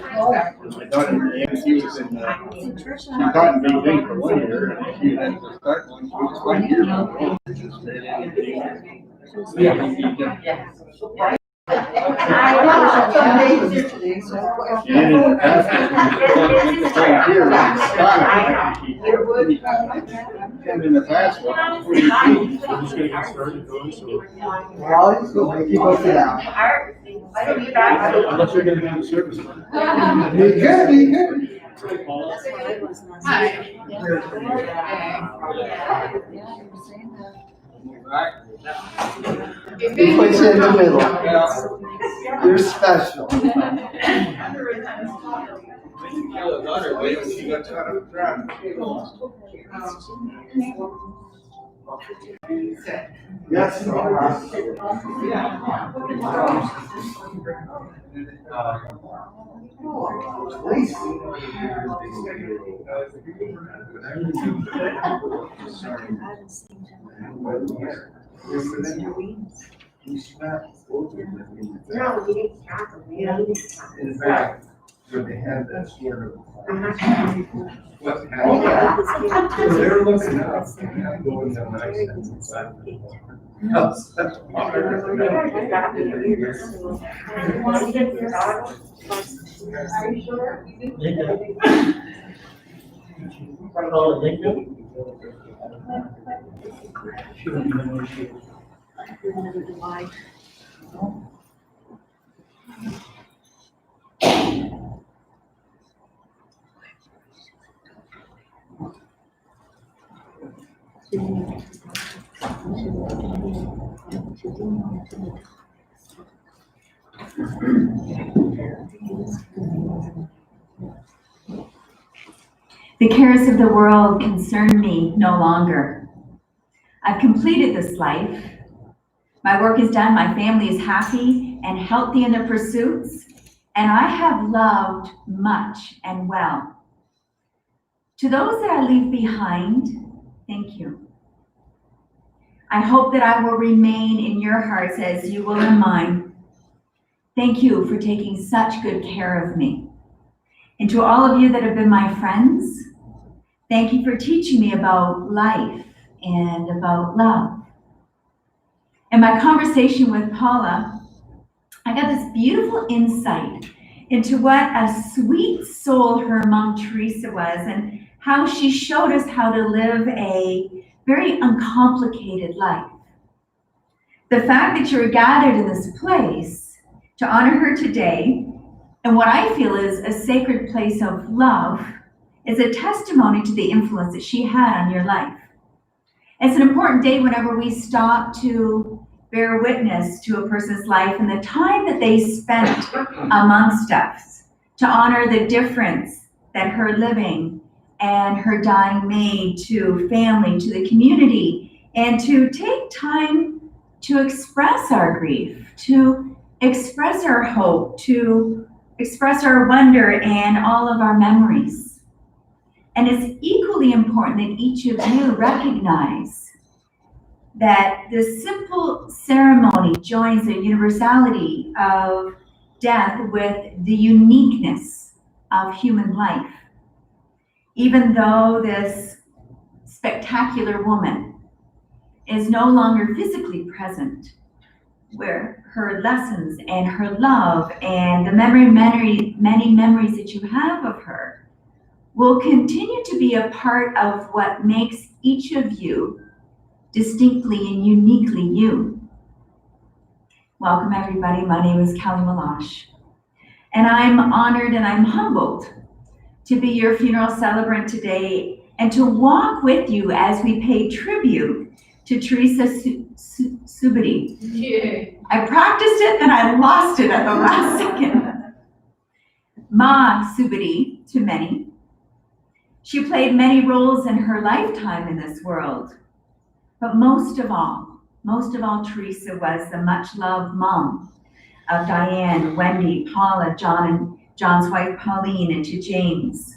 My daughter, she was in, she taught in Beijing for 1 year, and she had to start when she was 5 years old. And in the past, and in the past, Well, you go sit down. unless you're gonna have a service. You could be good. You put you in the middle. You're special. Yes. In fact, they have that sort of what's happening. They're looking up and I'm going to nice inside the The cares of the world concern me no longer. I've completed this life. My work is done, my family is happy and healthy in their pursuits, and I have loved much and well. To those that I leave behind, thank you. I hope that I will remain in your hearts as you will in mine. Thank you for taking such good care of me. And to all of you that have been my friends, thank you for teaching me about life and about love. In my conversation with Paula, I got this beautiful insight into what a sweet soul her mom Theresa was and how she showed us how to live a very uncomplicated life. The fact that you're gathered in this place to honor her today, and what I feel is a sacred place of love, is a testimony to the influence that she had on your life. It's an important day whenever we stop to bear witness to a person's life and the time that they spent amongst us, to honor the difference that her living and her dying made to family, to the community, and to take time to express our grief, to express our hope, to express our wonder and all of our memories. And it's equally important that each of you recognize that this simple ceremony joins the universality of death with the uniqueness of human life. Even though this spectacular woman is no longer physically present, where her lessons and her love and the many memories that you have of her will continue to be a part of what makes each of you distinctly and uniquely you. Welcome everybody, my name is Kelly Malash, and I'm honored and I'm humbled to be your funeral celebrant today and to walk with you as we pay tribute to Theresa Subity. Yeah. I practiced it and I lost it at the last second. Ma Subity to many. She played many roles in her lifetime in this world. But most of all, Theresa was the much-loved mom of Diane, Wendy, Paula, John, and John's wife, Pauline, and to James.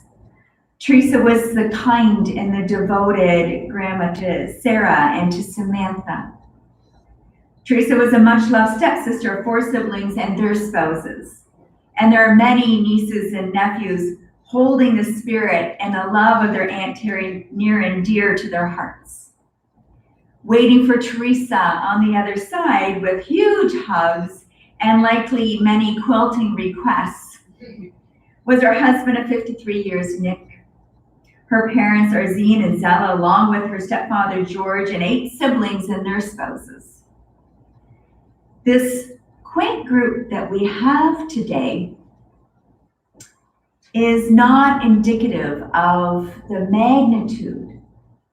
Theresa was the kind and the devoted grandma to Sarah and to Samantha. Theresa was a much-loved stepsister of 4 siblings and their spouses. And there are many nieces and nephews holding the spirit and the love of their Aunt Terry near and dear to their hearts. Waiting for Theresa on the other side with huge hugs and likely many quilting requests was her husband of 53 years, Nick. Her parents are Zine and Zella, along with her stepfather, George, and 8 siblings and their spouses. This quaint group that we have today is not indicative of the magnitude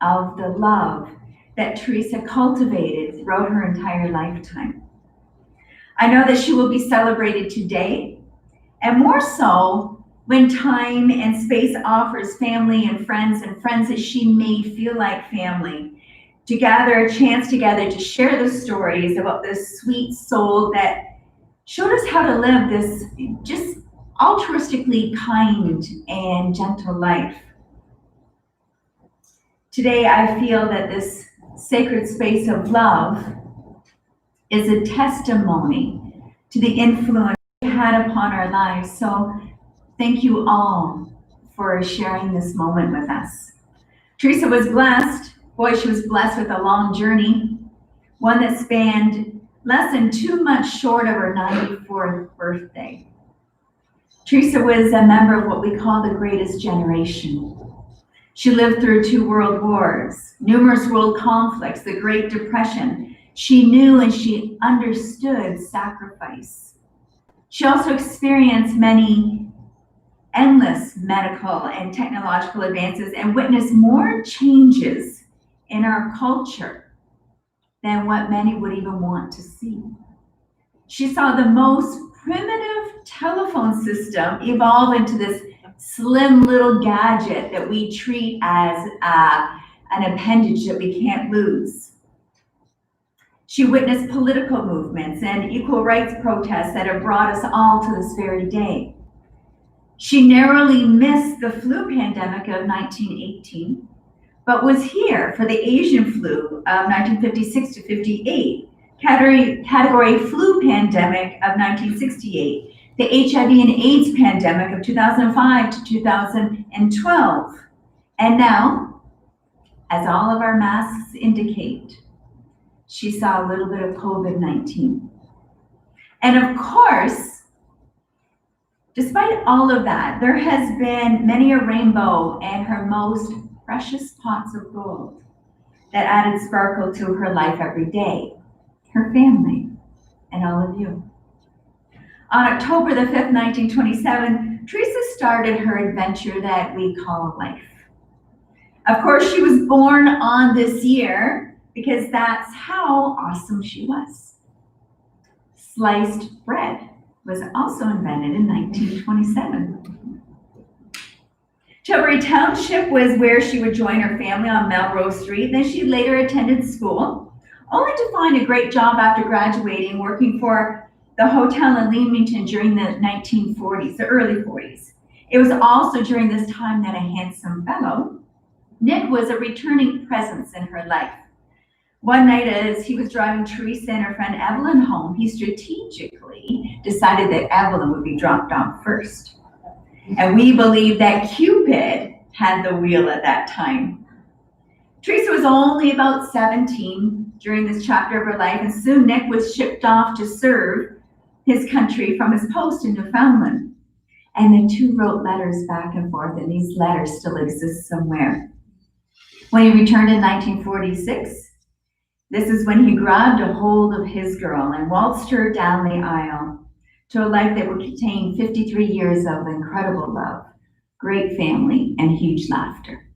of the love that Theresa cultivated throughout her entire lifetime. I know that she will be celebrated today, and more so when time and space offers family and friends that she made feel like family, to gather a chance together to share the stories about this sweet soul that showed us how to live this just altruistically kind and gentle life. Today, I feel that this sacred space of love is a testimony to the influence it had upon our lives. So thank you all for sharing this moment with us. Theresa was blessed. Boy, she was blessed with a long journey, one that spanned less than 2 months short of her 94th birthday. Theresa was a member of what we call the greatest generation. She lived through 2 world wars, numerous world conflicts, the Great Depression. She knew and she understood sacrifice. She also experienced many endless medical and technological advances and witnessed more changes in our culture than what many would even want to see. She saw the most primitive telephone system evolve into this slim little gadget that we treat as an appendage that we can't lose. She witnessed political movements and equal rights protests that have brought us all to this very day. She narrowly missed the flu pandemic of 1918, but was here for the Asian flu of 1956 to 58, category flu pandemic of 1968, the HIV and AIDS pandemic of 2005 to 2012. And now, as all of our masks indicate, she saw a little bit of COVID-19. And of course, despite all of that, there has been many a rainbow and her most precious pots of gold that added sparkle to her life every day, her family, and all of you. On October the 5th, 1927, Theresa started her adventure that we call life. Of course, she was born on this year because that's how awesome she was. Sliced bread was also invented in 1927. Tilbury Township was where she would join her family on Melrose Street. Then she later attended school, only to find a great job after graduating, working for the hotel in Leamington during the 1940s, the early 40s. It was also during this time that a handsome fellow, Nick, was a returning presence in her life. One night as he was driving Theresa and her friend Evelyn home, he strategically decided that Evelyn would be dropped off first. And we believe that Cupid had the wheel at that time. Theresa was only about 17 during this chapter of her life, and soon Nick was shipped off to serve his country from his post in Newfoundland. And the two wrote letters back and forth, and these letters still exist somewhere. When he returned in 1946, this is when he grabbed a hold of his girl and waltzed her down the aisle to a life that would contain 53 years of incredible love, great family, and huge laughter.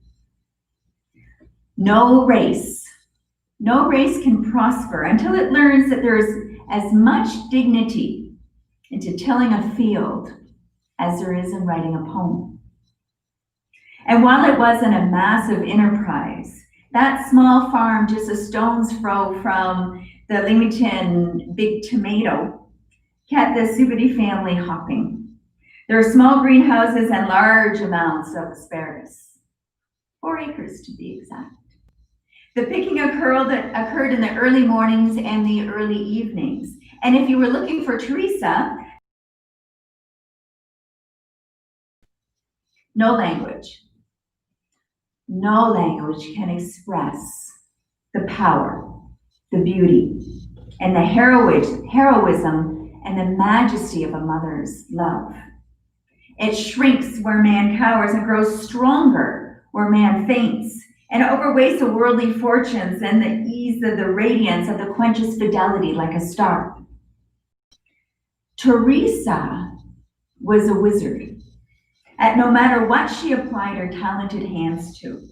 No race can prosper until it learns that there's as much dignity into tilling a field as there is in writing a poem. And while it wasn't a massive enterprise, that small farm just a stone's throw from the Leamington Big Tomato kept the Subity family hopping. There are small greenhouses and large amounts of asparagus, 4 acres to be exact. The picking occurred in the early mornings and the early evenings. And if you were looking for Theresa, No language can express the power, the beauty, and the heroism and the majesty of a mother's love. It shrinks where man cowers and grows stronger where man faints, and overweights the worldly fortunes and the ease of the radiance of the quenches fidelity like a star. Theresa was a wizard at no matter what she applied her talented hands to.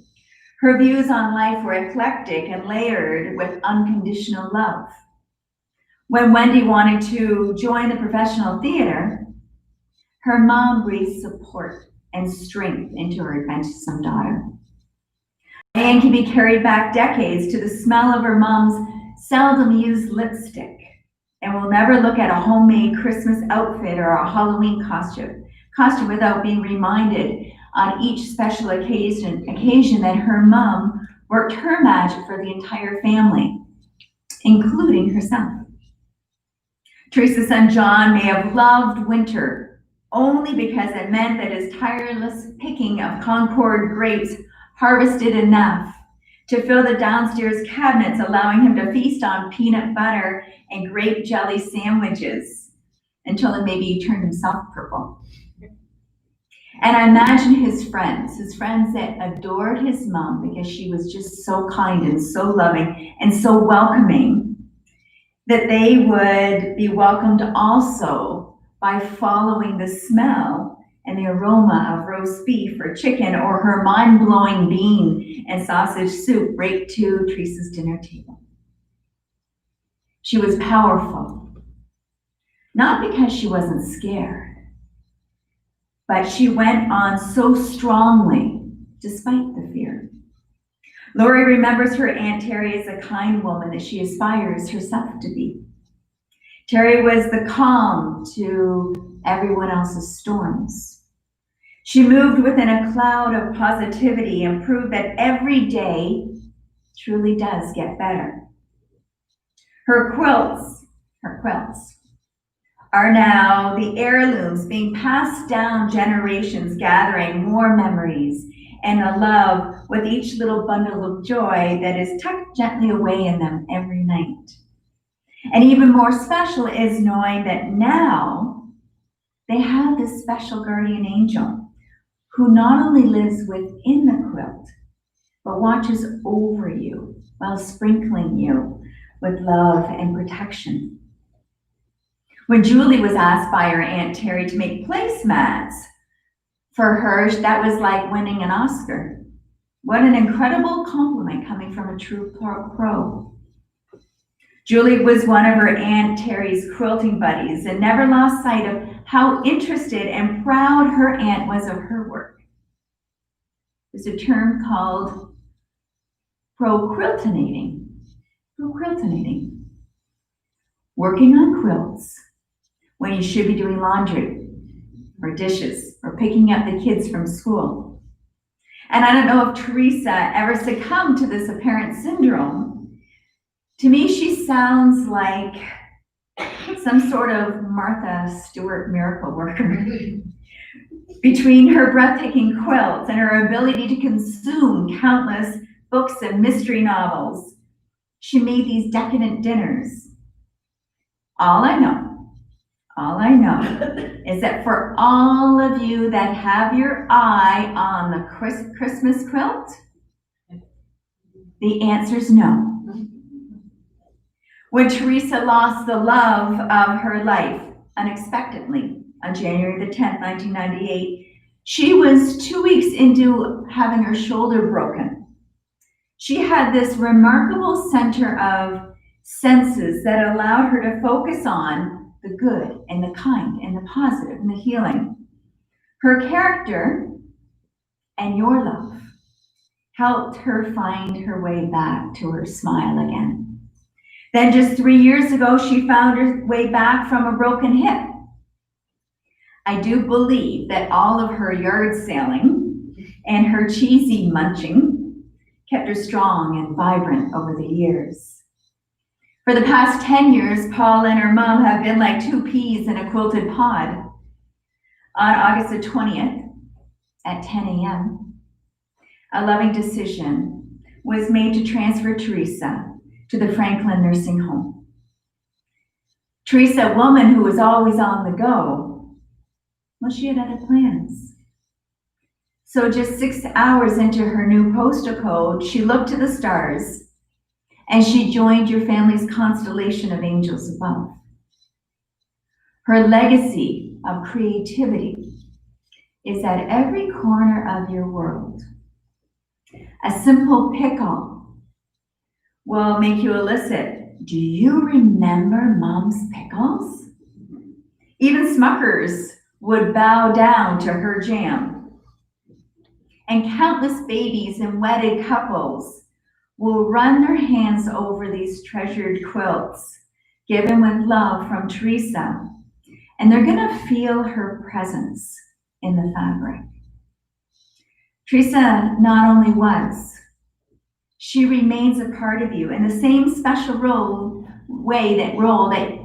Her views on life were eclectic and layered with unconditional love. When Wendy wanted to join the professional theater, her mom breathed support and strength into her adventuresome daughter. Diane can be carried back decades to the smell of her mom's seldom used lipstick, and will never look at a homemade Christmas outfit or a Halloween costume without being reminded on each special occasion that her mom worked her magic for the entire family, including herself. Theresa's son John may have loved winter only because it meant that his tireless picking of Concord grapes harvested enough to fill the downstairs cabinets, allowing him to feast on peanut butter and grape jelly sandwiches until it maybe turned himself purple. And I imagine his friends that adored his mom because she was just so kind and so loving and so welcoming, that they would be welcomed also by following the smell and the aroma of roast beef or chicken or her mind-blowing bean and sausage soup right to Theresa's dinner table. She was powerful, not because she wasn't scared, but she went on so strongly despite the fear. Lori remembers her Aunt Terry as a kind woman that she aspires herself to be. Terry was the calm to everyone else's storms. She moved within a cloud of positivity and proved that every day truly does get better. Her quilts are now the heirlooms being passed down generations, gathering more memories and a love with each little bundle of joy that is tucked gently away in them every night. And even more special is knowing that now they have this special guardian angel who not only lives within the quilt, but watches over you while sprinkling you with love and protection. When Julie was asked by her Aunt Terry to make placemats for her, that was like winning an Oscar. What an incredible compliment coming from a true pro. Julie was one of her Aunt Terry's quilting buddies and never lost sight of how interested and proud her aunt was of her work. There's a term called procrastinating. Working on quilts when you should be doing laundry or dishes or picking up the kids from school. And I don't know if Theresa ever succumbed to this apparent syndrome. To me, she sounds like some sort of Martha Stewart miracle worker. Between her breathtaking quilts and her ability to consume countless books and mystery novels, she made these decadent dinners. All I know is that for all of you that have your eye on the Christmas quilt, the answer's no. When Theresa lost the love of her life unexpectedly on January the 10th, 1998, she was 2 weeks into having her shoulder broken. She had this remarkable center of senses that allowed her to focus on the good and the kind and the positive and the healing. Her character and your love helped her find her way back to her smile again. Then just 3 years ago, she found her way back from a broken hip. I do believe that all of her yard sailing and her cheesy munching kept her strong and vibrant over the years. For the past 10 years, Paul and her mom have been like two peas in a quilted pod. On August the 20th, at 10 a.m., a loving decision was made to transfer Theresa to the Franklin Nursing Home. Theresa, a woman who was always on the go, well, she had other plans. So just 6 hours into her new postal code, she looked to the stars and she joined your family's constellation of angels above. Her legacy of creativity is at every corner of your world. A simple pickle will make you elicit, do you remember Mom's pickles? Even Smuckers would bow down to her jam. And countless babies and wedded couples will run their hands over these treasured quilts given with love from Theresa, and they're gonna feel her presence in the fabric. Theresa not only was, she remains a part of you in the same special role that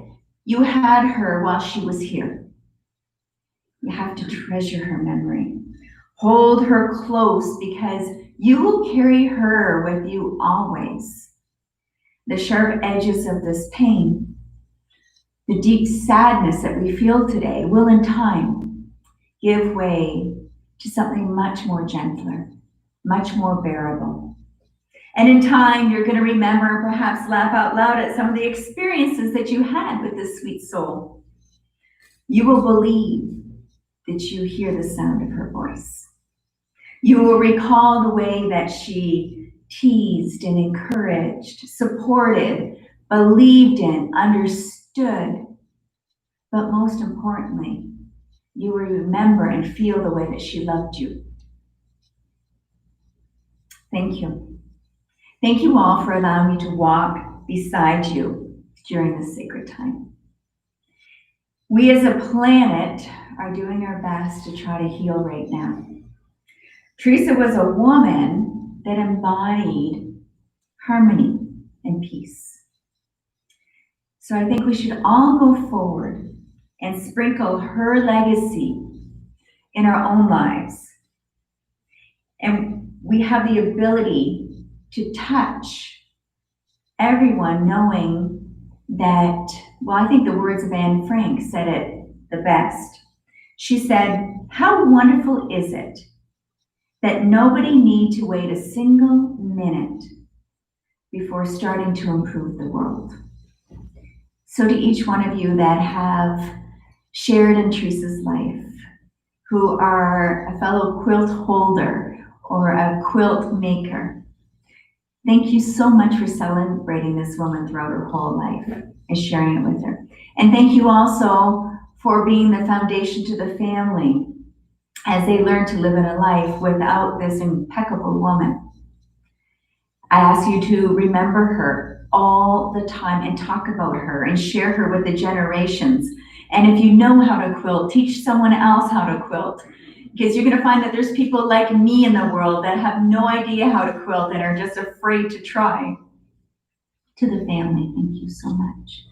you had her while she was here. You have to treasure her memory. Hold her close because you will carry her with you always. The sharp edges of this pain, the deep sadness that we feel today will in time give way to something much more gentler, much more bearable. And in time, you're going to remember, perhaps laugh out loud at some of the experiences that you had with this sweet soul. You will believe that you hear the sound of her voice. You will recall the way that she teased and encouraged, supported, believed in, understood. But most importantly, you will remember and feel the way that she loved you. Thank you. Thank you all for allowing me to walk beside you during this sacred time. We as a planet are doing our best to try to heal right now. Theresa was a woman that embodied harmony and peace. So I think we should all go forward and sprinkle her legacy in our own lives. And we have the ability to touch everyone, knowing that, well, I think the words of Anne Frank said it the best. She said, how wonderful is it that nobody need to wait a single minute before starting to improve the world. So to each one of you that have shared in Theresa's life, who are a fellow quilt holder or a quilt maker, thank you so much for celebrating this woman throughout her whole life and sharing it with her. And thank you also for being the foundation to the family as they learn to live in a life without this impeccable woman. I ask you to remember her all the time and talk about her and share her with the generations. And if you know how to quilt, teach someone else how to quilt, because you're going to find that there's people like me in the world that have no idea how to quilt and are just afraid to try. To the family, thank you so much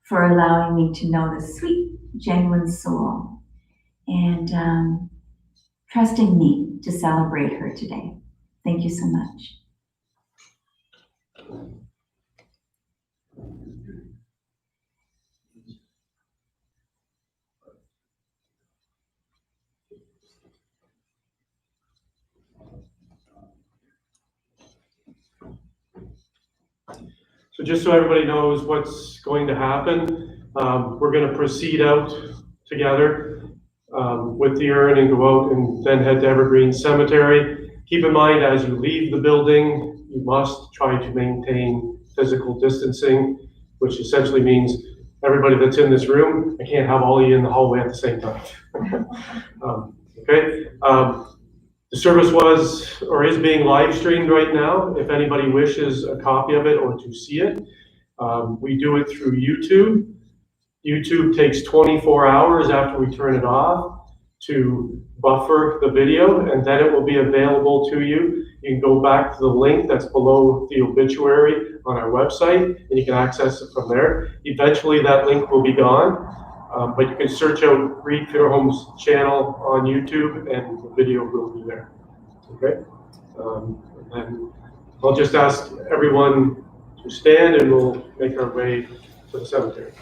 for allowing me to know the sweet, genuine soul and trusting me to celebrate her today. Thank you so much. So just so everybody knows what's going to happen, we're going to proceed out together with the urn and go out and then head to Evergreen Cemetery. Keep in mind, as you leave the building, you must try to maintain physical distancing, which essentially means everybody that's in this room, I can't have all of you in the hallway at the same time. Okay. The service was or is being live streamed right now. If anybody wishes a copy of it or to see it, we do it through YouTube. YouTube takes 24 hours after we turn it off to buffer the video, and then it will be available to you. You can go back to the link that's below the obituary on our website, and you can access it from there. Eventually that link will be gone. But you can search out Reid Fairholm's channel on YouTube and the video will be there. Okay? And I'll just ask everyone to stand and we'll make our way to the cemetery.